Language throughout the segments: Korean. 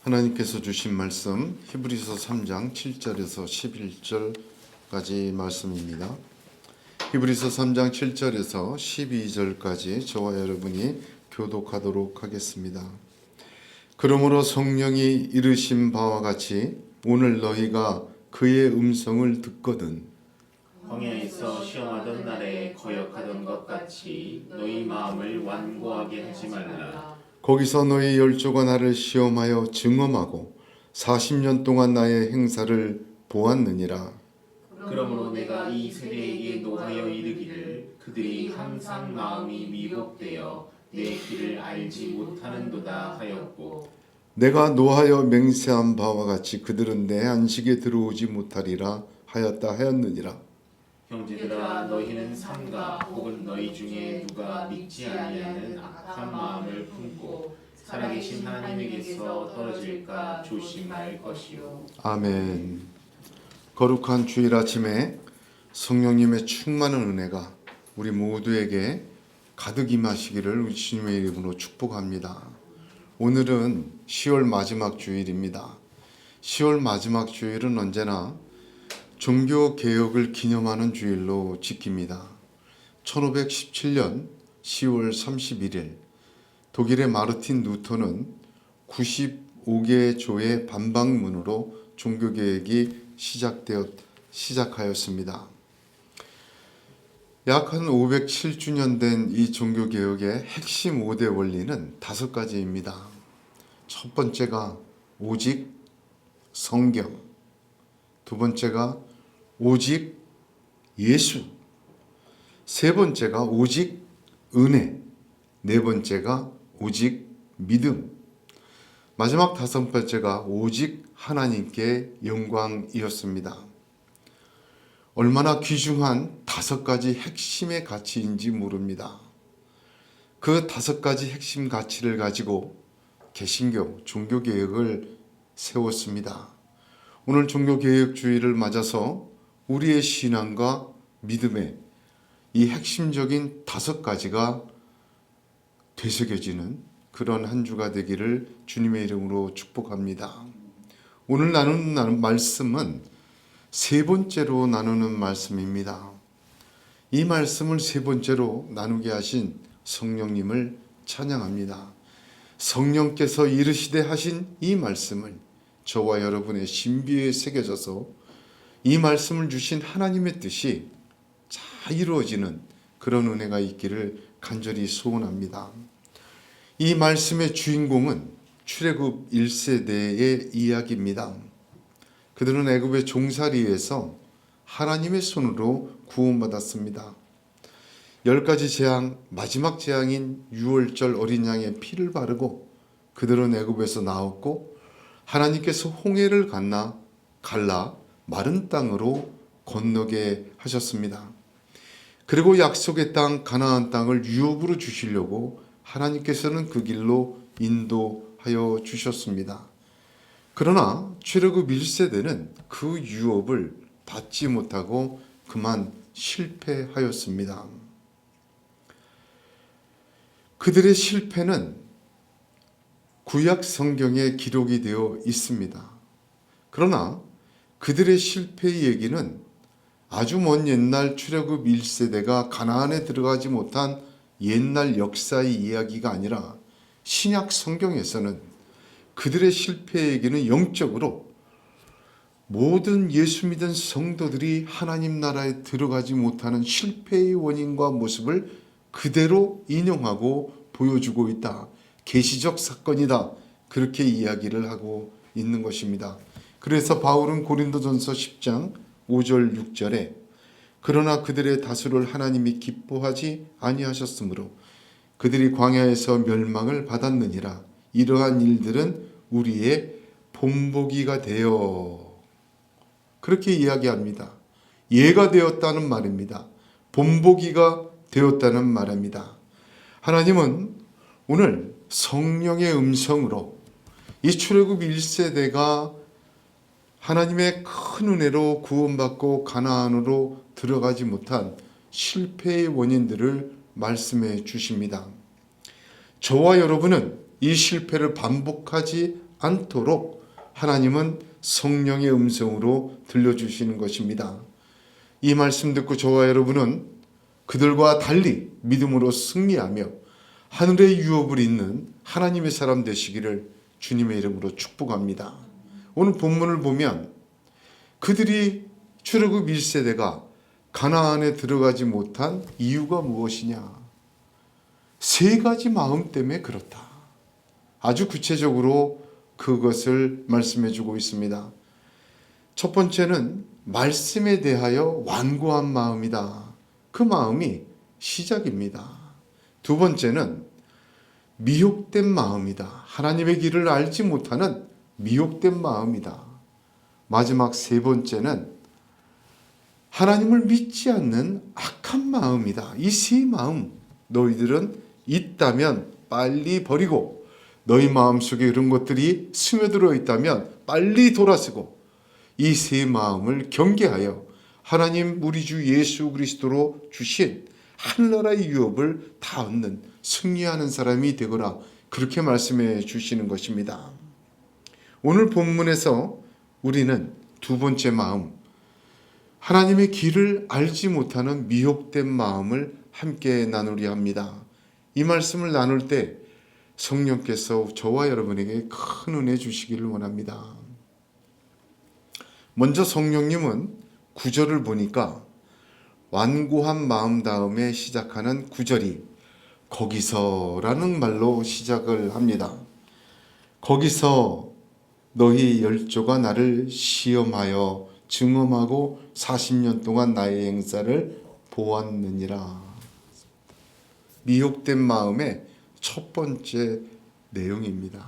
하나님께서 주신 말씀 히브리서 3장 7절에서 11절까지 말씀입니다. 히브리서 3장 7절에서 12절까지 저와 여러분이 교독하도록 하겠습니다. 그러므로 성령이 이르신 바와 같이 오늘 너희가 그의 음성을 듣거든 광야에서 시험하던 날에 거역하던 것 같이 너희 마음을 완고하게 하지 말라. 거기서 너희 열조가 나를 시험하여 증언하고 40년 동안 나의 행사를 보았느니라. 그러므로 내가 이 세대에게 노하여 이르기를 그들이 항상 마음이 미혹되어 내 길을 알지 못하는도다 하였고, 내가 노하여 맹세한 바와 같이 그들은 내 안식에 들어오지 못하리라 하였느니라. 형제들아, 너희는 삼가 혹은 너희 중에 누가 믿지 아니하는 악한 마음을 품고 살아계신 하나님에게서 떨어질까 조심할 것이요. 아멘. 거룩한 주일 아침에 성령님의 충만한 은혜가 우리 모두에게 가득 임하시기를 주님의 이름으로 축복합니다. 오늘은 10월 마지막 주일입니다. 10월 마지막 주일은 언제나 종교 개혁을 기념하는 주일로 지킵니다. 1517년 10월 31일 독일의 마르틴 루터는 95개 조의 반박문으로 종교 개혁이 시작하였습니다. 약 한 507주년 된 이 종교 개혁의 핵심 5대 원리는 5가지입니다. 첫 번째가 오직 성경, 두 번째가 오직 예수, 세 번째가 오직 은혜, 네 번째가 오직 믿음, 마지막 5번째가 오직 하나님께 영광이었습니다. 얼마나 귀중한 5가지 핵심의 가치인지 모릅니다. 그 5가지 핵심 가치를 가지고 개신교, 종교개혁을 세웠습니다. 오늘 종교개혁주의를 맞아서 우리의 신앙과 믿음의 이 핵심적인 5가지가 되새겨지는 그런 한 주가 되기를 주님의 이름으로 축복합니다. 오늘 나누는 말씀은 세 번째로 나누는 말씀입니다. 이 말씀을 세 번째로 나누게 하신 성령님을 찬양합니다. 성령께서 이르시되 하신 이 말씀을 저와 여러분의 신비에 새겨져서 이 말씀을 주신 하나님의 뜻이 잘 이루어지는 그런 은혜가 있기를 간절히 소원합니다. 이 말씀의 주인공은 출애굽 1세대의 이야기입니다. 그들은 애굽의 종살이에서 하나님의 손으로 구원받았습니다. 10가지 재앙, 마지막 재앙인 유월절 어린 양의 피를 바르고 그들은 애굽에서 나왔고 하나님께서 홍해를 갈라 마른 땅으로 건너게 하셨습니다. 그리고 약속의 땅 가나안 땅을 유업으로 주시려고 하나님께서는 그 길로 인도하여 주셨습니다. 그러나 출애굽 1세대는 그 유업을 받지 못하고 그만 실패하였습니다. 그들의 실패는 구약 성경에 기록이 되어 있습니다. 그러나 그들의 실패의 얘기는 아주 먼 옛날 출애굽 1세대가 가나안에 들어가지 못한 옛날 역사의 이야기가 아니라 신약 성경에서는 그들의 실패의 얘기는 영적으로 모든 예수 믿은 성도들이 하나님 나라에 들어가지 못하는 실패의 원인과 모습을 그대로 인용하고 보여주고 있다. 계시적 사건이다. 그렇게 이야기를 하고 있는 것입니다. 그래서 바울은 고린도전서 10장 5절 6절에 그러나 그들의 다수를 하나님이 기뻐하지 아니하셨으므로 그들이 광야에서 멸망을 받았느니라. 이러한 일들은 우리의 본보기가 되어 그렇게 이야기합니다. 예가 되었다는 말입니다. 본보기가 되었다는 말입니다. 하나님은 오늘 성령의 음성으로 이 출애굽 1세대가 하나님의 큰 은혜로 구원받고 가나안으로 들어가지 못한 실패의 원인들을 말씀해 주십니다. 저와 여러분은 이 실패를 반복하지 않도록 하나님은 성령의 음성으로 들려주시는 것입니다. 이 말씀 듣고 저와 여러분은 그들과 달리 믿음으로 승리하며 하늘의 유업을 잇는 하나님의 사람 되시기를 주님의 이름으로 축복합니다. 오늘 본문을 보면 그들이 출애굽 1세대가 가나안에 들어가지 못한 이유가 무엇이냐? 세 가지 마음 때문에 그렇다. 아주 구체적으로 그것을 말씀해 주고 있습니다. 첫 번째는 말씀에 대하여 완고한 마음이다. 그 마음이 시작입니다. 두 번째는 미혹된 마음이다. 하나님의 길을 알지 못하는 미혹된 마음이다. 마지막 세 번째는 하나님을 믿지 않는 악한 마음이다. 이 세 마음 너희들은 있다면 빨리 버리고 너희 마음속에 그런 것들이 스며들어 있다면 빨리 돌아서고 이 세 마음을 경계하여 하나님 우리 주 예수 그리스도로 주신 하늘나라의 유업을 다 얻는 승리하는 사람이 되거라, 그렇게 말씀해 주시는 것입니다. 오늘 본문에서 우리는 두 번째 마음, 하나님의 길을 알지 못하는 미혹된 마음을 함께 나누려 합니다. 이 말씀을 나눌 때 성령께서 저와 여러분에게 큰 은혜 주시기를 원합니다. 먼저 성령님은 구절을 보니까 완고한 마음 다음에 시작하는 구절이 거기서라는 말로 시작을 합니다. 거기서 너희 열조가 나를 시험하여 증험하고 40년 동안 나의 행사를 보았느니라. 미혹된 마음의 첫 번째 내용입니다.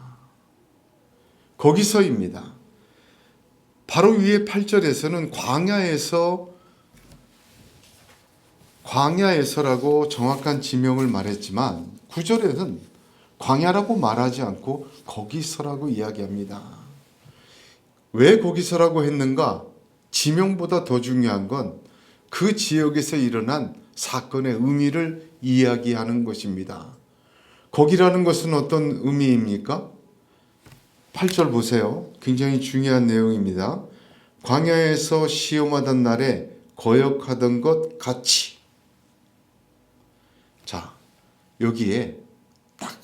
거기서입니다. 바로 위에 8절에서는 광야에서라고 정확한 지명을 말했지만 9절에는 광야라고 말하지 않고 거기서라고 이야기합니다. 왜 거기서라고 했는가? 지명보다 더 중요한 건 그 지역에서 일어난 사건의 의미를 이야기하는 것입니다. 거기라는 것은 어떤 의미입니까? 8절 보세요. 굉장히 중요한 내용입니다. 광야에서 시험하던 날에 거역하던 것 같이. 자, 여기에 딱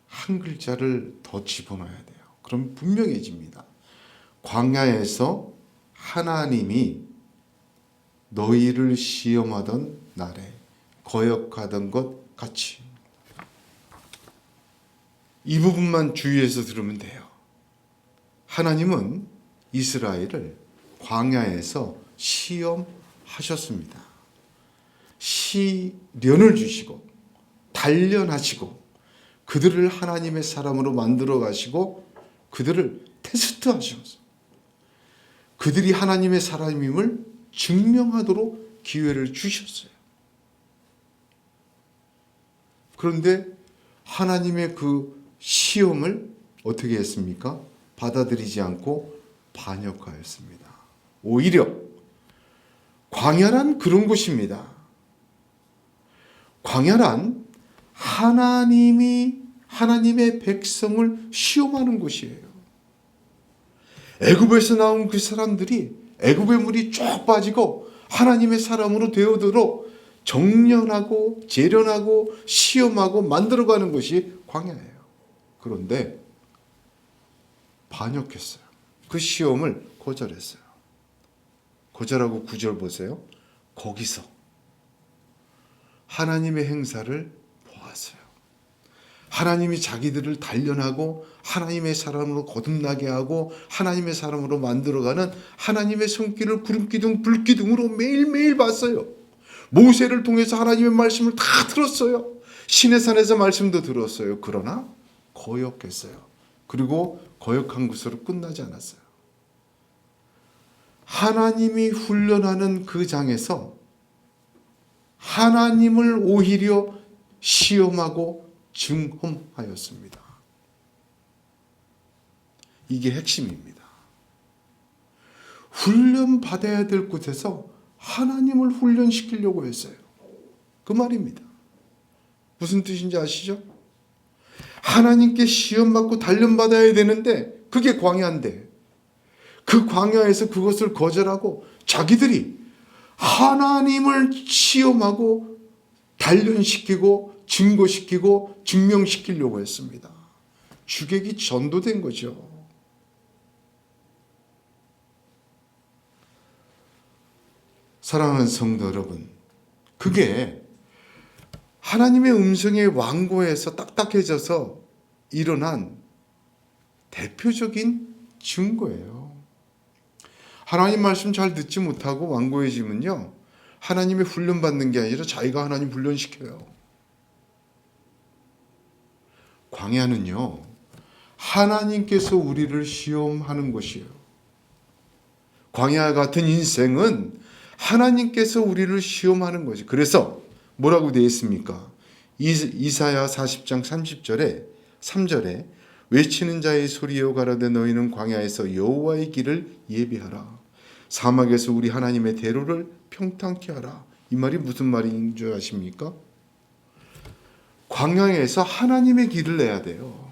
한 글자를 더 집어넣어야 돼요. 그럼 분명해집니다. 광야에서 하나님이 너희를 시험하던 날에 거역하던 것 같이. 이 부분만 주의해서 들으면 돼요. 하나님은 이스라엘을 광야에서 시험하셨습니다. 시련을 주시고 단련하시고 그들을 하나님의 사람으로 만들어 가시고 그들을 테스트하셔서 그들이 하나님의 사람임을 증명하도록 기회를 주셨어요. 그런데 하나님의 그 시험을 어떻게 했습니까? 받아들이지 않고 반역하였습니다. 오히려 광야란 그런 곳입니다. 광야란 하나님이 하나님의 백성을 시험하는 곳이에요. 애굽에서 나온 그 사람들이 애굽의 물이 쭉 빠지고 하나님의 사람으로 되어도록 정련하고 재련하고 시험하고 만들어가는 것이 광야예요. 그런데 반역했어요. 그 시험을 거절했어요. 거절하고 9절 보세요. 거기서 하나님의 행사를 보았어요. 하나님이 자기들을 단련하고 하나님의 사람으로 거듭나게 하고 하나님의 사람으로 만들어가는 하나님의 손길을 구름기둥 불기둥으로 매일매일 봤어요. 모세를 통해서 하나님의 말씀을 다 들었어요. 시내산에서 말씀도 들었어요. 그러나 거역했어요. 그리고 거역한 것으로 끝나지 않았어요. 하나님이 훈련하는 그 장에서 하나님을 오히려 시험하고 증험하였습니다. 이게 핵심입니다. 훈련받아야 될 곳에서 하나님을 훈련시키려고 했어요. 그 말입니다. 무슨 뜻인지 아시죠? 하나님께 시험받고 단련받아야 되는데 그게 광야인데 그 광야에서 그것을 거절하고 자기들이 하나님을 시험하고 단련시키고 증거시키고 증명시키려고 했습니다. 주객이 전도된 거죠. 사랑하는 성도 여러분, 그게 하나님의 음성에 완고해서 딱딱해져서 일어난 대표적인 증거예요. 하나님 말씀 잘 듣지 못하고 완고해지면요, 하나님의 훈련받는 게 아니라 자기가 하나님 훈련시켜요. 광야는요, 하나님께서 우리를 시험하는 것이에요. 광야 같은 인생은 하나님께서 우리를 시험하는 거지. 그래서 뭐라고 되어 있습니까? 이사야 40장 30절에 3절에 외치는 자의 소리여 가라되 너희는 광야에서 여호와의 길을 예비하라. 사막에서 우리 하나님의 대로를 평탄케 하라. 이 말이 무슨 말인 줄 아십니까? 광야에서 하나님의 길을 내야 돼요.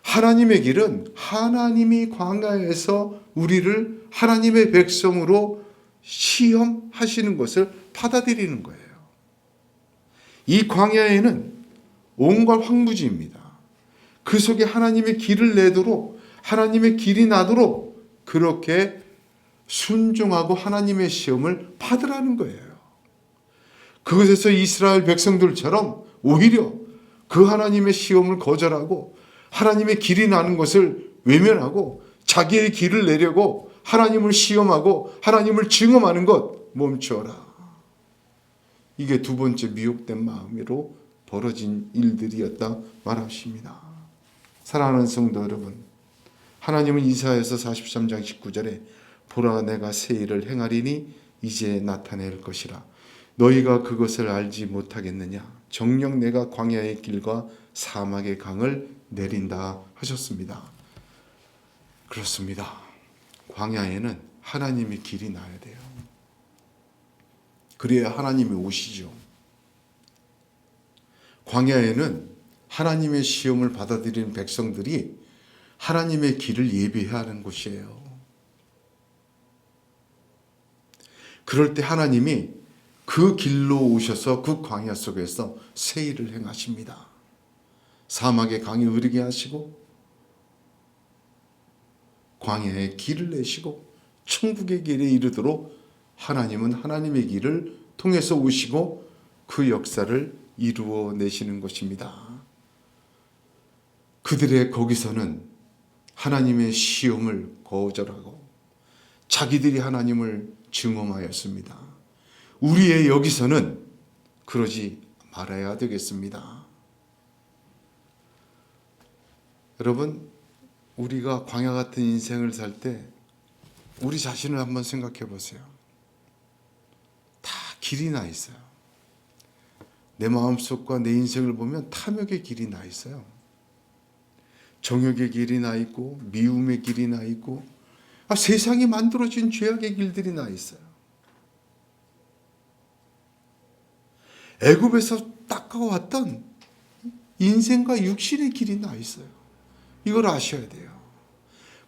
하나님의 길은 하나님이 광야에서 우리를 하나님의 백성으로 시험하시는 것을 받아들이는 거예요. 이 광야에는 온갖 황무지입니다. 그 속에 하나님의 길을 내도록, 하나님의 길이 나도록 그렇게 순종하고 하나님의 시험을 받으라는 거예요. 그것에서 이스라엘 백성들처럼 오히려 그 하나님의 시험을 거절하고 하나님의 길이 나는 것을 외면하고 자기의 길을 내려고 하나님을 시험하고 하나님을 증험하는 것 멈춰라. 이게 두 번째 미혹된 마음으로 벌어진 일들이었다 말하십니다. 사랑하는 성도 여러분, 하나님은 이사야서 43장 19절에 보라 내가 새 일을 행하리니 이제 나타낼 것이라. 너희가 그것을 알지 못하겠느냐. 정녕 내가 광야의 길과 사막의 강을 내린다 하셨습니다. 그렇습니다. 광야에는 하나님의 길이 나야 돼요. 그래야 하나님이 오시죠. 광야에는 하나님의 시험을 받아들이는 백성들이 하나님의 길을 예비해야 하는 곳이에요. 그럴 때 하나님이 그 길로 오셔서 그 광야 속에서 새 일을 행하십니다. 사막에 강이 흐르게 하시고 광야에 길을 내시고 천국의 길에 이르도록 하나님은 하나님의 길을 통해서 오시고 그 역사를 이루어 내시는 것입니다. 그들의 거기서는 하나님의 시험을 거절하고 자기들이 하나님을 증험하였습니다. 우리의 여기서는 그러지 말아야 되겠습니다. 여러분, 우리가 광야 같은 인생을 살 때 우리 자신을 한번 생각해 보세요. 다 길이 나 있어요. 내 마음속과 내 인생을 보면 탐욕의 길이 나 있어요. 정욕의 길이 나 있고 미움의 길이 나 있고 세상이 만들어진 죄악의 길들이 나 있어요. 애굽에서 닦아왔던 인생과 육신의 길이 나 있어요. 이걸 아셔야 돼요.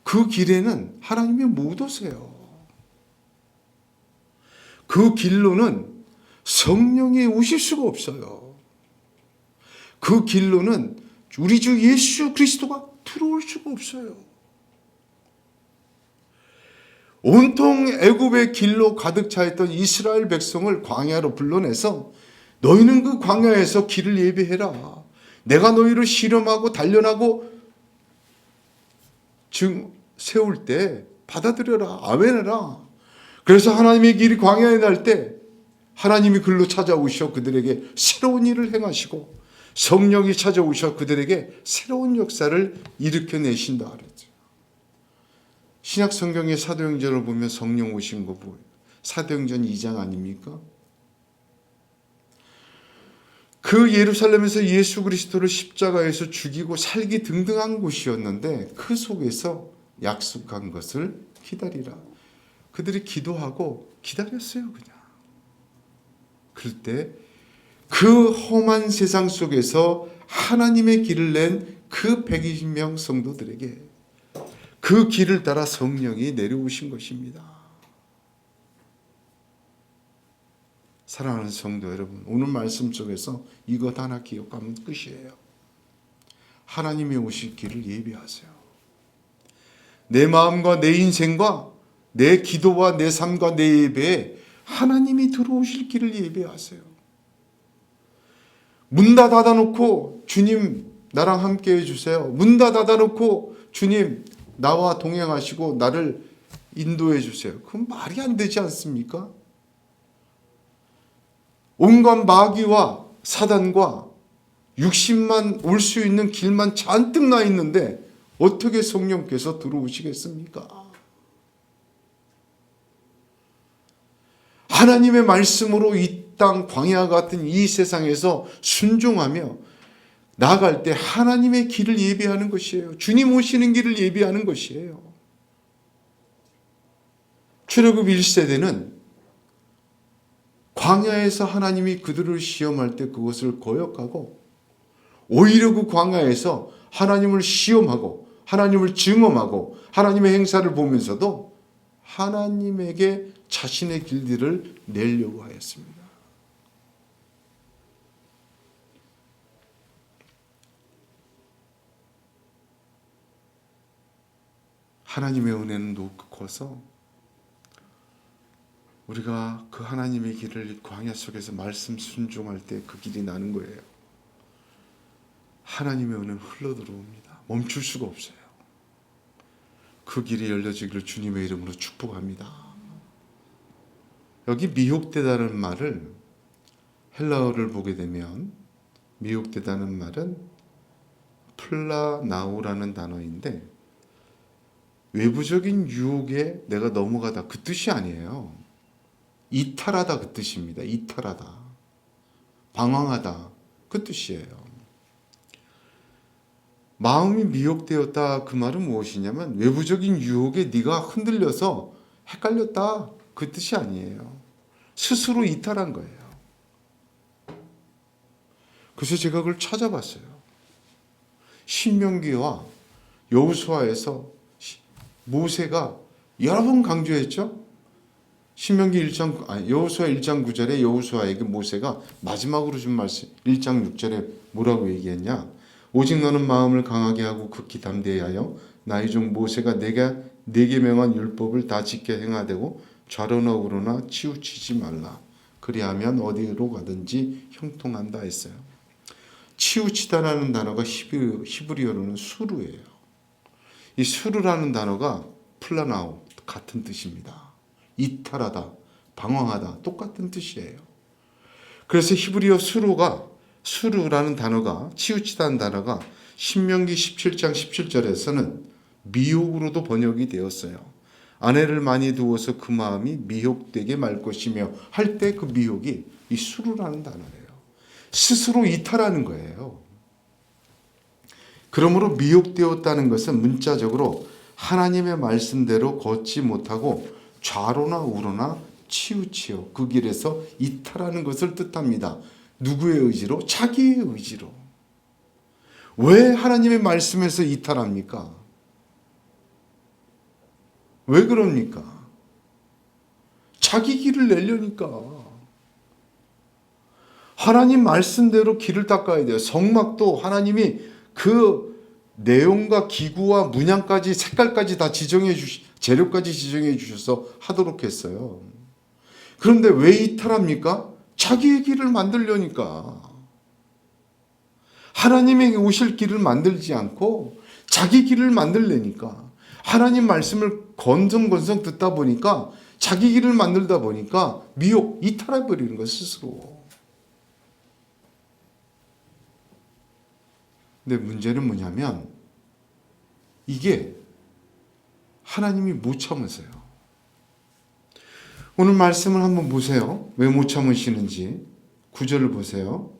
그 길에는 하나님이 못 오세요. 그 길로는 성령이 오실 수가 없어요. 그 길로는 우리 주 예수 그리스도가 들어올 수가 없어요. 온통 애굽의 길로 가득 차 있던 이스라엘 백성을 광야로 불러내서 너희는 그 광야에서 길을 예비해라. 내가 너희를 실험하고 단련하고 세울 때 받아들여라. 아멘해라. 그래서 하나님의 길이 광야에 날 때 하나님이 글로 찾아오셔 그들에게 새로운 일을 행하시고 성령이 찾아오셔 그들에게 새로운 역사를 일으켜내신다 그랬죠. 신약 성경의 사도행전을 보면 성령 오신 거 보여요. 사도행전 2장 아닙니까? 그 예루살렘에서 예수 그리스도를 십자가에서 죽이고 살기 등등한 곳이었는데 그 속에서 약속한 것을 기다리라. 그들이 기도하고 기다렸어요. 그냥. 그럴 때 그 험한 세상 속에서 하나님의 길을 낸 그 120명 성도들에게 그 길을 따라 성령이 내려오신 것입니다. 사랑하는 성도 여러분, 오늘 말씀 속에서 이것 하나 기억하면 끝이에요. 하나님이 오실 길을 예비하세요. 내 마음과 내 인생과 내 기도와 내 삶과 내 예배에 하나님이 들어오실 길을 예비하세요. 문 다 닫아놓고 주님 나랑 함께 해주세요. 문 다 닫아놓고 주님 나와 동행하시고 나를 인도해 주세요. 그건 말이 안 되지 않습니까? 온갖 마귀와 사단과 육신만 올 수 있는 길만 잔뜩 나 있는데 어떻게 성령께서 들어오시겠습니까? 하나님의 말씀으로 이 땅 광야 같은 이 세상에서 순종하며 나아갈 때 하나님의 길을 예비하는 것이에요. 주님 오시는 길을 예비하는 것이에요. 출애굽 1세대는 광야에서 하나님이 그들을 시험할 때 그것을 거역하고 오히려 그 광야에서 하나님을 시험하고 하나님을 증험하고 하나님의 행사를 보면서도 하나님에게 자신의 길들을 내려고 하였습니다. 하나님의 은혜는 높고서 우리가 그 하나님의 길을 광야 속에서 말씀 순종할 때 그 길이 나는 거예요. 하나님의 은혜는 흘러들어옵니다. 멈출 수가 없어요. 그 길이 열려지기를 주님의 이름으로 축복합니다. 여기 미혹되다는 말을 헬라어를 보게 되면 미혹되다는 말은 플라나우라는 단어인데 외부적인 유혹에 내가 넘어가다 그 뜻이 아니에요. 이탈하다 그 뜻입니다. 이탈하다. 방황하다 그 뜻이에요. 마음이 미혹되었다 그 말은 무엇이냐면 외부적인 유혹에 네가 흔들려서 헷갈렸다 그 뜻이 아니에요. 스스로 이탈한 거예요. 그래서 제가 그걸 찾아봤어요. 신명기와 여호수아에서 모세가 여러 번 강조했죠. 여호수아 1장 9절에 여호수아에게 모세가 마지막으로 준 말씀 1장 6절에 뭐라고 얘기했냐? 오직 너는 마음을 강하게 하고 극히 담대히 하여 나의 종 모세가 내게 명한 율법을 다 지켜 행하되고 좌로나 우로나 치우치지 말라. 그리하면 어디로 가든지 형통한다 했어요. 치우치다라는 단어가 히브리어로는 수르예요. 이 수르라는 단어가 플라나우 같은 뜻입니다. 이탈하다, 방황하다 똑같은 뜻이에요. 그래서 히브리어 수르라는 단어가 치우치다는 단어가 신명기 17장 17절에서는 미혹으로도 번역이 되었어요. 아내를 많이 두어서 그 마음이 미혹되게 말 것이며 할 때 그 미혹이 이 수르라는 단어예요. 스스로 이탈하는 거예요. 그러므로 미혹되었다는 것은 문자적으로 하나님의 말씀대로 걷지 못하고 좌로나 우로나 치우치어 그 길에서 이탈하는 것을 뜻합니다. 누구의 의지로? 자기의 의지로. 왜 하나님의 말씀에서 이탈합니까? 왜 그럽니까? 자기 길을 내려니까. 하나님 말씀대로 길을 닦아야 돼요. 성막도 하나님이 그 내용과 기구와 문양까지 색깔까지 다 재료까지 지정해 주셔서 하도록 했어요. 그런데 왜 이탈합니까? 자기의 길을 만들려니까. 하나님에게 오실 길을 만들지 않고 자기 길을 만들려니까. 하나님 말씀을 건성건성 듣다 보니까 자기 길을 만들다 보니까 미혹, 이탈해버리는 거예요, 스스로. 근데 문제는 뭐냐면 이게 하나님이 못 참으세요. 오늘 말씀을 한번 보세요. 왜 못 참으시는지. 9절을 보세요.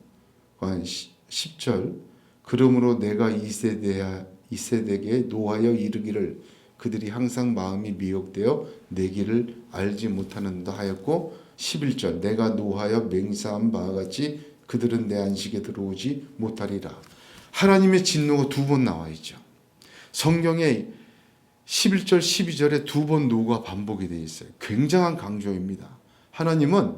10절. 그러므로 내가 이 세대에게 노하여 이르기를 그들이 항상 마음이 미혹되어 내 길을 알지 못하는다 하였고 11절. 내가 노하여 맹세한 바와 같이 그들은 내 안식에 들어오지 못하리라. 하나님의 진노가 두 번 나와 있죠. 성경에 11절 12절에 두 번 노가 반복이 되어 있어요. 굉장한 강조입니다. 하나님은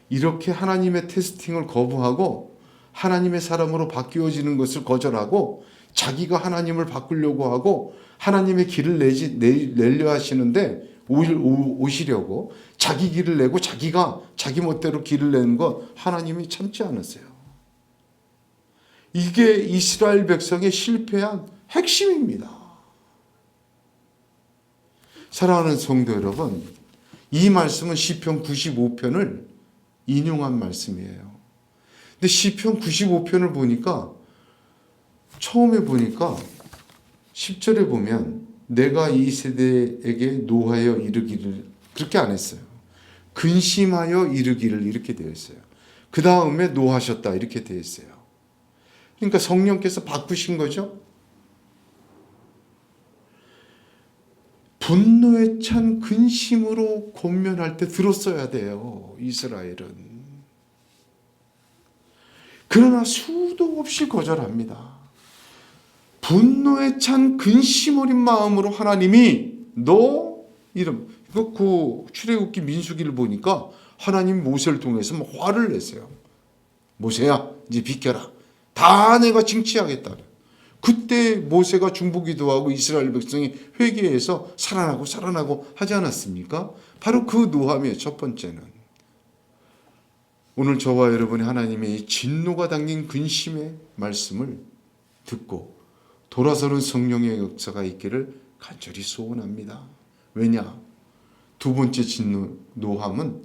이렇게 하나님의 테스팅을 거부하고 하나님의 사람으로 바뀌어지는 것을 거절하고 자기가 하나님을 바꾸려고 하고 하나님의 길을 내려 하시는데 오시려고 자기 길을 내고 자기가 자기 멋대로 길을 내는 것 하나님이 참지 않으세요. 이게 이스라엘 백성의 실패한 핵심입니다. 사랑하는 성도 여러분, 이 말씀은 시편 95편을 인용한 말씀이에요. 근데 시편 95편을 보니까 처음에 보니까 10절에 보면 내가 이 세대에게 노하여 이르기를 그렇게 안 했어요. 근심하여 이르기를 이렇게 되어 있어요. 그 다음에 노하셨다 이렇게 되어 있어요. 그러니까 성령께서 바꾸신 거죠. 분노에 찬 근심으로 권면할 때 들었어야 돼요. 이스라엘은. 그러나 수도 없이 거절합니다. 분노에 찬 근심 어린 마음으로 하나님이 너 이름 그 출애굽기 민수기를 보니까 하나님 모세를 통해서 막 화를 냈어요. 모세야 이제 비켜라. 다 내가 징치하겠다. 그때 모세가 중보기도하고 이스라엘 백성이 회개해서 살아나고 하지 않았습니까? 바로 그 노함이에요. 첫 번째는. 오늘 저와 여러분이 하나님의 진노가 담긴 근심의 말씀을 듣고 돌아서는 성령의 역사가 있기를 간절히 소원합니다. 왜냐? 두 번째 노함은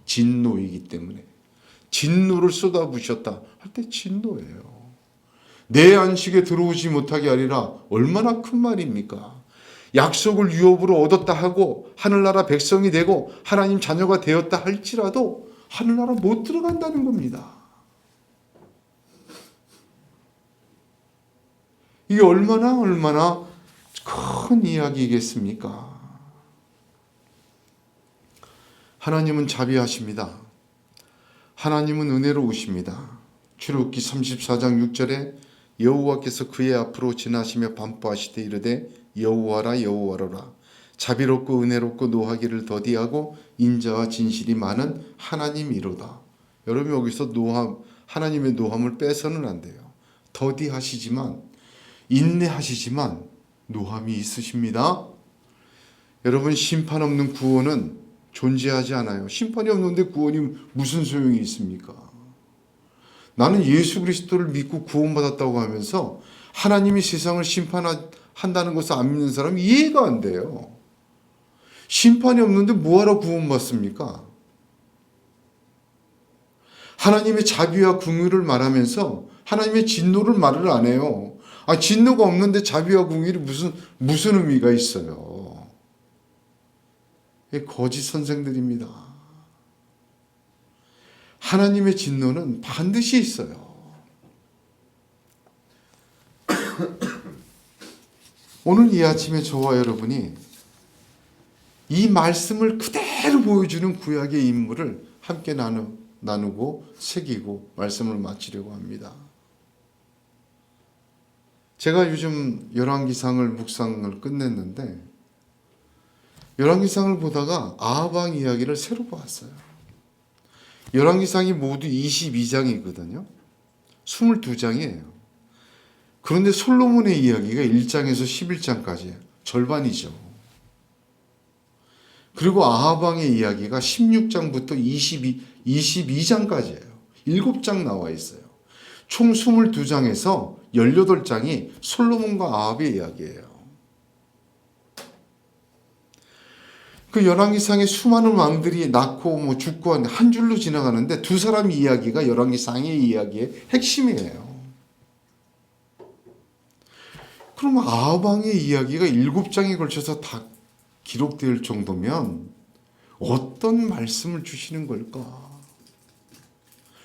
진노이기 때문에 진노를 쏟아부으셨다 할 때 진노예요. 내 안식에 들어오지 못하게 하리라 얼마나 큰 말입니까? 약속을 유업으로 얻었다 하고 하늘나라 백성이 되고 하나님 자녀가 되었다 할지라도 하늘나라 못 들어간다는 겁니다. 이게 얼마나 큰 이야기겠습니까? 하나님은 자비하십니다. 하나님은 은혜로우십니다. 출애굽기 34장 6절에 여호와께서 그의 앞으로 지나시며 반포하시되 이르되 여호와라 여호와라 자비롭고 은혜롭고 노하기를 더디하고 인자와 진실이 많은 하나님이로다. 여러분 여기서 하나님의 노함을 빼서는 안 돼요. 더디하시지만 인내하시지만 노함이 있으십니다. 여러분 심판 없는 구원은 존재하지 않아요. 심판이 없는데 구원이 무슨 소용이 있습니까? 나는 예수 그리스도를 믿고 구원받았다고 하면서 하나님이 세상을 심판한다는 것을 안 믿는 사람은 이해가 안 돼요. 심판이 없는데 뭐하러 구원받습니까? 하나님의 자비와 긍휼을 말하면서 하나님의 진노를 말을 안 해요. 진노가 없는데 자비와 긍휼이 무슨 의미가 있어요? 거짓 선생들입니다. 하나님의 진노는 반드시 있어요. 오늘 이 아침에 저와 여러분이 이 말씀을 그대로 보여주는 구약의 인물을 함께 나누고 새기고 말씀을 마치려고 합니다. 제가 요즘 열왕기상을 묵상을 끝냈는데 열왕기상을 보다가 아합 이야기를 새로 봤어요. 열왕기상이 모두 22장이거든요. 22장이에요. 그런데 솔로몬의 이야기가 1장에서 11장까지예요. 절반이죠. 그리고 아합 왕의 이야기가 16장부터 22장까지예요. 7장 나와 있어요. 총 22장에서 18장이 솔로몬과 아합의 이야기예요. 그 열왕기상에 수많은 왕들이 낳고 죽고 한 줄로 지나가는데 두 사람 이야기가 열왕기상의 이야기의 핵심이에요. 그럼 아합 왕의 이야기가 7장에 걸쳐서 다 기록될 정도면 어떤 말씀을 주시는 걸까?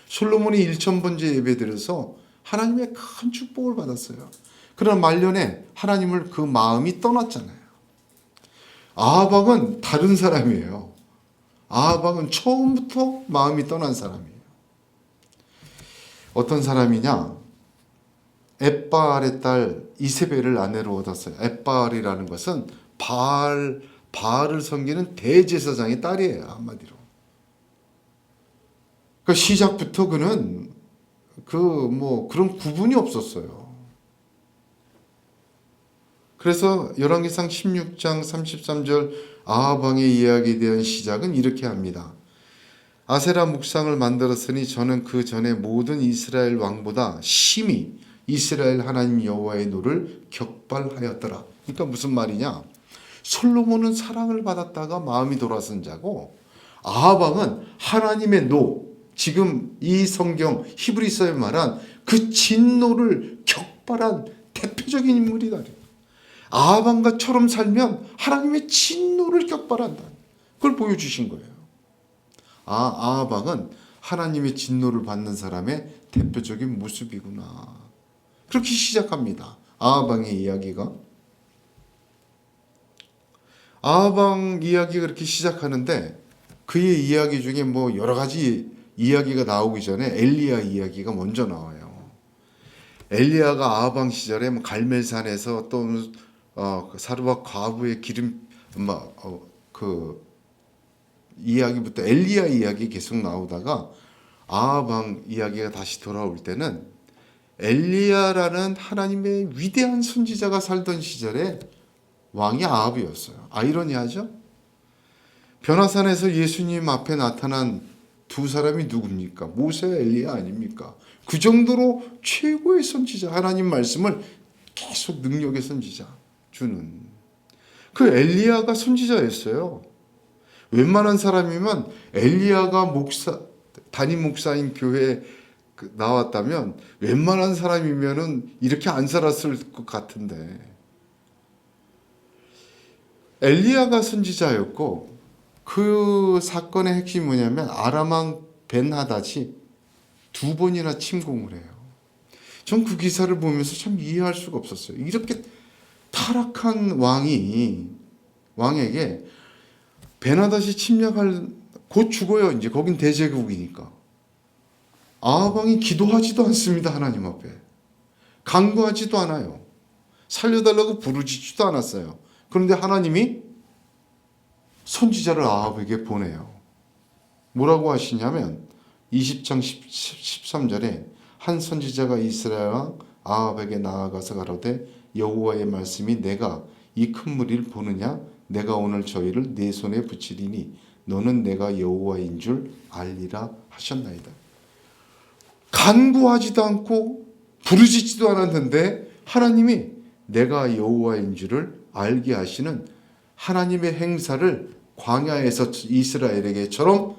솔로몬이 1000번째 예배드려서 하나님의 큰 축복을 받았어요. 그러나 말년에 하나님을 그 마음이 떠났잖아요. 아합 왕은 다른 사람이에요. 아합 왕은 처음부터 마음이 떠난 사람이에요. 어떤 사람이냐? 엣바알의 딸 이세벨을 아내로 얻었어요. 엣바알이라는 것은 바알을 섬기는 대제사장의 딸이에요. 한마디로. 그러니까 시작부터 그는 그런 구분이 없었어요. 그래서 열왕기상 16장 33절 아합 왕의 이야기에 대한 시작은 이렇게 합니다. 아세라 묵상을 만들었으니 저는 그 전에 모든 이스라엘 왕보다 심히 이스라엘 하나님 여호와의 노를 격발하였더라. 그러니까 무슨 말이냐? 솔로몬은 사랑을 받았다가 마음이 돌아선 자고 아합 왕은 하나님의 노, 지금 이 성경 히브리서에 말한 그 진노를 격발한 대표적인 인물이다. 아합 왕과처럼 살면 하나님의 진노를 격발한다. 그걸 보여주신 거예요. 아합 왕은 하나님의 진노를 받는 사람의 대표적인 모습이구나. 그렇게 시작합니다. 아합 왕의 이야기가. 아합 왕 이야기가 그렇게 시작하는데 그의 이야기 중에 여러 가지 이야기가 나오기 전에 엘리야 이야기가 먼저 나와요. 엘리야가 아합 왕 시절에 갈멜산에서 또 사르밧 과부의 기름 그 이야기부터 엘리야 이야기 계속 나오다가 아합 왕 이야기가 다시 돌아올 때는 엘리야라는 하나님의 위대한 선지자가 살던 시절에 왕이 아합이었어요. 아이러니하죠? 변화산에서 예수님 앞에 나타난 두 사람이 누굽니까? 모세와 엘리야 아닙니까? 그 정도로 최고의 선지자, 하나님 말씀을 계속 능력의 선지자 주는 그 엘리야가 선지자였어요. 웬만한 사람이면 엘리야가 담임 목사인 교회에 나왔다면 웬만한 사람이면은 이렇게 안 살았을 것 같은데 엘리야가 선지자였고 그 사건의 핵심이 뭐냐면 아람 왕 벤하닷이 2번이나 침공을 해요. 전 그 기사를 보면서 참 이해할 수가 없었어요. 이렇게 타락한 왕에게 벤하닷이 곧 죽어요. 이제 거긴 대제국이니까. 아합 왕이 기도하지도 않습니다. 하나님 앞에. 간구하지도 않아요. 살려달라고 부르짖지도 않았어요. 그런데 하나님이 선지자를 아합에게 보내요. 뭐라고 하시냐면 20장 13절에 한 선지자가 이스라엘 왕 아합에게 나아가서 가로되 여호와의 말씀이 내가 이 큰 무리를 보느냐 내가 오늘 저희를 내 손에 붙이리니 너는 내가 여호와인 줄 알리라 하셨나이다. 간구하지도 않고 부르짖지도 않았는데 하나님이 내가 여호와인 줄을 알게 하시는 하나님의 행사를 광야에서 이스라엘에게처럼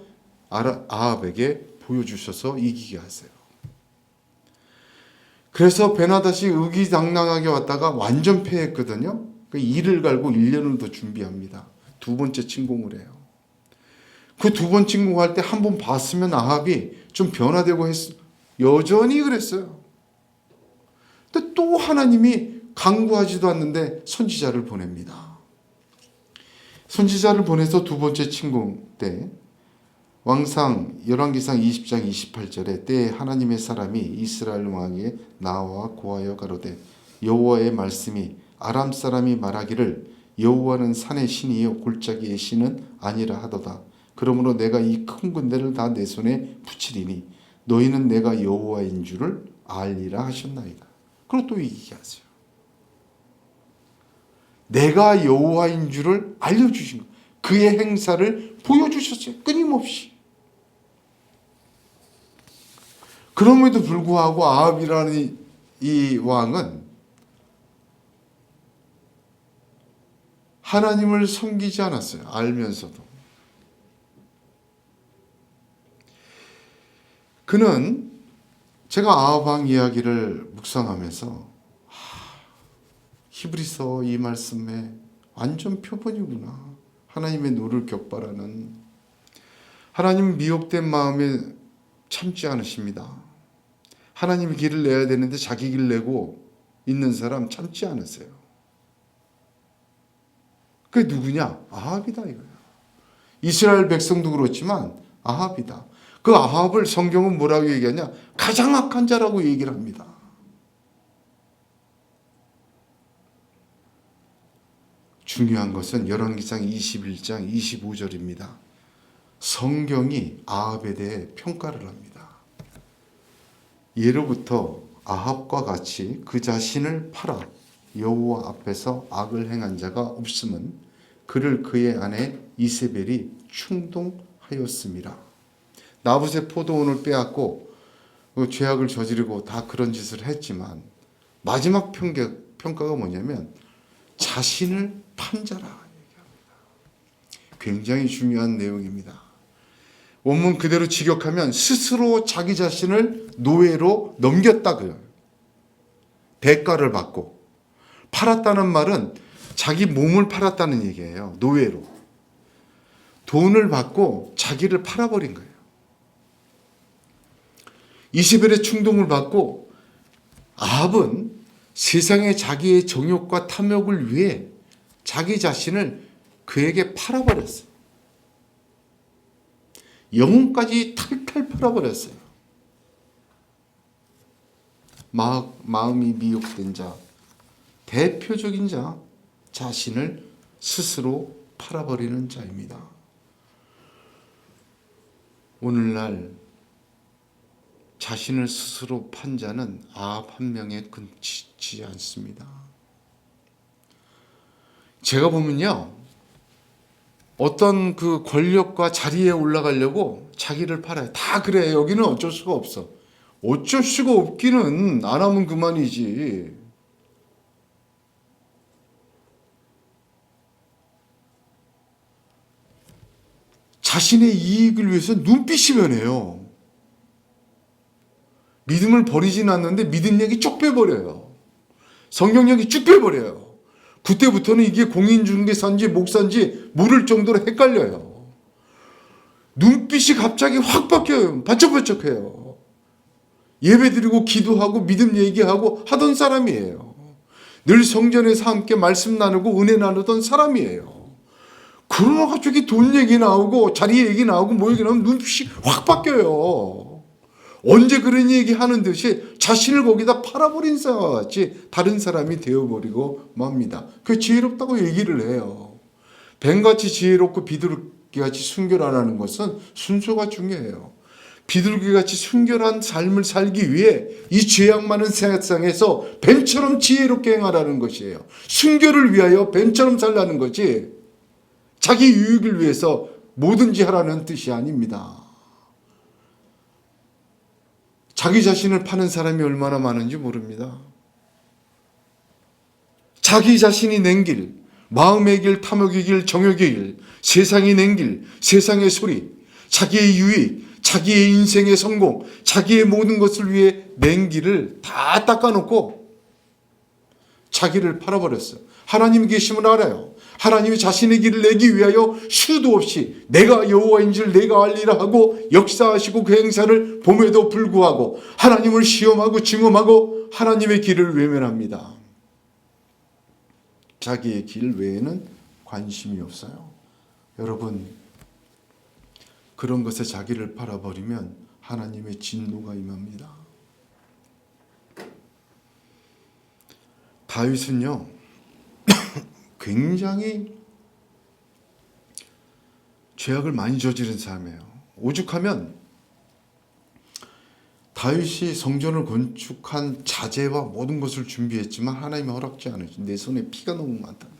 아합에게 보여주셔서 이기게 하세요. 그래서 벤하닷이 의기장랑하게 왔다가 완전 패했거든요. 이를 갈고 1년을 더 준비합니다. 2번째 침공을 해요. 그 2번 침공할 때 한 번 봤으면 아합이 좀 변화되고 여전히 그랬어요. 근데 또 하나님이 간구하지도 않는데 선지자를 보냅니다. 선지자를 보내서 2번째 침공 때 왕상 열왕기상 20장 28절에 때에 하나님의 사람이 이스라엘 왕에게 나와 고하여 가로되 여호와의 말씀이 아람 사람이 말하기를 여호와는 산의 신이요 골짜기의 신은 아니라 하도다. 그러므로 내가 이 큰 군대를 다 내 손에 붙이리니 너희는 내가 여호와인 줄을 알리라 하셨나이다. 그리고 또 이기게 하세요. 내가 여호와인 줄을 알려주신 거예요. 그의 행사를 보여주셨어요. 끊임없이. 그럼에도 불구하고 아합이라는 이 왕은 하나님을 섬기지 않았어요. 알면서도. 그는 제가 아합 왕 이야기를 묵상하면서 히브리서 이 말씀에 완전 표본이구나. 하나님의 노를 격발하는 하나님 미혹된 마음에 참지 않으십니다. 하나님의 길을 내야 되는데 자기 길 내고 있는 사람 참지 않으세요. 그게 누구냐? 아합이다 이거예요. 이스라엘 백성도 그렇지만 아합이다. 그 아합을 성경은 뭐라고 얘기하냐? 가장 악한 자라고 얘기를 합니다. 중요한 것은 열왕기상 21장 25절입니다. 성경이 아합에 대해 평가를 합니다. 예로부터 아합과 같이 그 자신을 팔아 여호와 앞에서 악을 행한 자가 없음은 그를 그의 아내 이세벨이 충동하였음이라. 나봇의 포도원을 빼앗고 죄악을 저지르고 다 그런 짓을 했지만 마지막 평가가 뭐냐면 자신을 판 자라 얘기합니다. 굉장히 중요한 내용입니다. 원문 그대로 직역하면 스스로 자기 자신을 노예로 넘겼다 그래요. 대가를 받고. 팔았다는 말은 자기 몸을 팔았다는 얘기예요. 노예로. 돈을 받고 자기를 팔아버린 거예요. 이세벨의 충동을 받고 아합은 세상에 자기의 정욕과 탐욕을 위해 자기 자신을 그에게 팔아버렸어요. 영혼까지 탈탈 팔아버렸어요. 마음이 미혹된 자, 대표적인 자, 자신을 스스로 팔아버리는 자입니다. 오늘날 자신을 스스로 판 자는 아합 한 명에 그치지 않습니다. 제가 보면요, 어떤 그 권력과 자리에 올라가려고 자기를 팔아요. 다 그래. 여기는 어쩔 수가 없어. 어쩔 수가 없기는 안 하면 그만이지. 자신의 이익을 위해서 눈빛이 변해요. 믿음을 버리진 않는데 믿음 얘기 쭉 빼버려요. 성경 얘기 쭉 빼버려요. 그때부터는 이게 공인중개사인지 목사인지 모를 정도로 헷갈려요. 눈빛이 갑자기 확 바뀌어요. 반짝반짝해요. 예배드리고 기도하고 믿음 얘기하고 하던 사람이에요. 늘 성전에서 함께 말씀 나누고 은혜 나누던 사람이에요. 그러나 갑자기 돈 얘기 나오고 자리 얘기 나오고 뭐 얘기 나오면 눈빛이 확 바뀌어요. 언제 그런 얘기 하는 듯이 자신을 거기다 팔아버린 사람과 같이 다른 사람이 되어버리고 맙니다. 그 지혜롭다고 얘기를 해요. 뱀같이 지혜롭고 비둘기같이 순결하라는 것은 순서가 중요해요. 비둘기같이 순결한 삶을 살기 위해 이 죄악 많은 세상에서 뱀처럼 지혜롭게 행하라는 것이에요. 순결을 위하여 뱀처럼 살라는 거지 자기 유익을 위해서 뭐든지 하라는 뜻이 아닙니다. 자기 자신을 파는 사람이 얼마나 많은지 모릅니다. 자기 자신이 낸 길, 마음의 길, 탐욕의 길, 정욕의 길, 세상이 낸 길, 세상의 소리, 자기의 유익, 자기의 인생의 성공, 자기의 모든 것을 위해 낸 길을 다 닦아놓고 자기를 팔아버렸어요. 하나님이 계심을 알아요. 하나님이 자신의 길을 내기 위하여 수도 없이 내가 여호와인 줄 내가 알리라 하고 역사하시고 그 행사를 봄에도 불구하고 하나님을 시험하고 증험하고 하나님의 길을 외면합니다. 자기의 길 외에는 관심이 없어요. 여러분, 그런 것에 자기를 팔아버리면 하나님의 진노가 임합니다. 다윗은요, 굉장히 죄악을 많이 저지른 사람이에요. 오죽하면 다윗이 성전을 건축한 자재와 모든 것을 준비했지만 하나님이 허락지 않으신 내 손에 피가 너무 많답니다.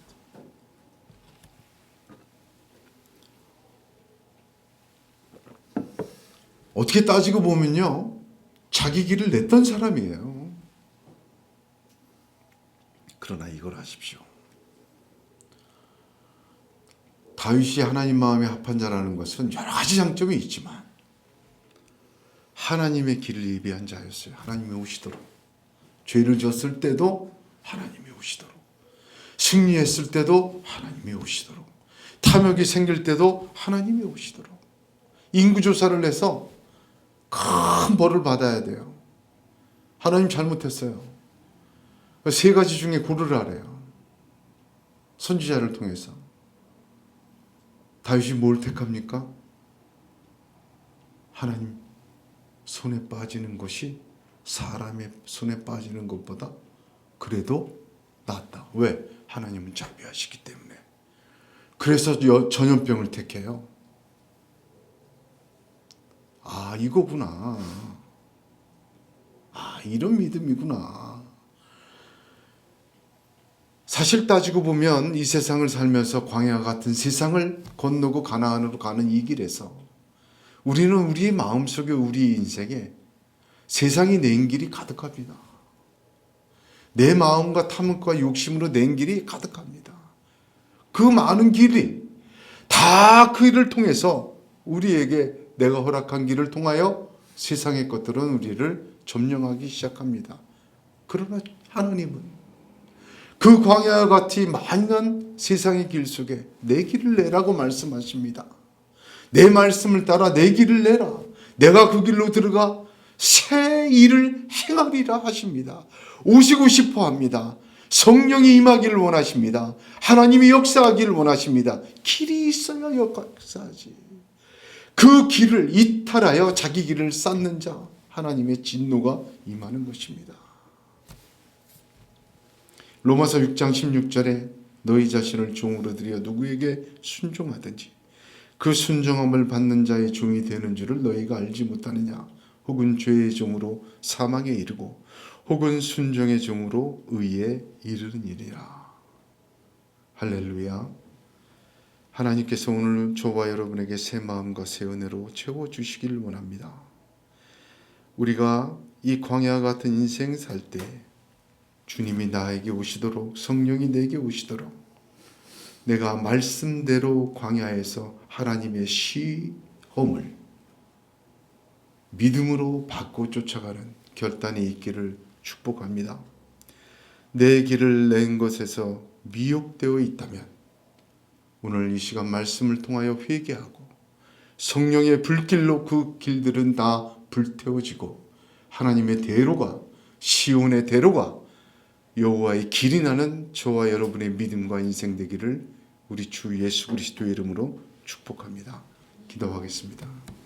어떻게 따지고 보면요, 자기 길을 냈던 사람이에요. 그러나 이걸 아십시오. 다윗이 하나님 마음에 합한 자라는 것은 여러 가지 장점이 있지만 하나님의 길을 예비한 자였어요. 하나님이 오시도록. 죄를 졌을 때도 하나님이 오시도록. 승리했을 때도 하나님이 오시도록. 탐욕이 생길 때도 하나님이 오시도록. 인구조사를 해서 큰 벌을 받아야 돼요. 하나님 잘못했어요. 세 가지 중에 고르라래요. 선지자를 통해서. 다윗이 뭘 택합니까? 하나님 손에 빠지는 것이 사람의 손에 빠지는 것보다 그래도 낫다. 왜? 하나님은 자비하시기 때문에. 그래서 전염병을 택해요. 아, 이거구나. 아, 이런 믿음이구나. 사실 따지고 보면 이 세상을 살면서 광야 같은 세상을 건너고 가나안으로 가는 이 길에서 우리는 우리의 마음속에 우리 인생에 세상이 낸 길이 가득합니다. 내 마음과 탐욕과 욕심으로 낸 길이 가득합니다. 그 많은 길이 다 그 길을 통해서 우리에게 내가 허락한 길을 통하여 세상의 것들은 우리를 점령하기 시작합니다. 그러나 하나님은 그 광야와 같이 많은 세상의 길 속에 내 길을 내라고 말씀하십니다. 내 말씀을 따라 내 길을 내라. 내가 그 길로 들어가 새 일을 행하리라 하십니다. 오시고 싶어 합니다. 성령이 임하기를 원하십니다. 하나님이 역사하기를 원하십니다. 길이 있어야 역사하지. 그 길을 이탈하여 자기 길을 쌓는 자, 하나님의 진노가 임하는 것입니다. 로마서 6장 16절에 너희 자신을 종으로 들여 누구에게 순종하든지 그 순종함을 받는 자의 종이 되는 줄을 너희가 알지 못하느냐. 혹은 죄의 종으로 사망에 이르고 혹은 순종의 종으로 의에 이르는 일이라. 할렐루야. 하나님께서 오늘 저와 여러분에게 새 마음과 새 은혜로 채워주시기를 원합니다. 우리가 이 광야 같은 인생 살 때 주님이 나에게 오시도록, 성령이 내게 오시도록, 내가 말씀대로 광야에서 하나님의 시험을 믿음으로 받고 쫓아가는 결단이 있기를 축복합니다. 내 길을 낸 것에서 미혹되어 있다면 오늘 이 시간 말씀을 통하여 회개하고 성령의 불길로 그 길들은 다 불태워지고 하나님의 대로가, 시온의 대로가, 여호와의 길이 나는 저와 여러분의 믿음과 인생 되기를 우리 주 예수 그리스도의 이름으로 축복합니다. 기도하겠습니다.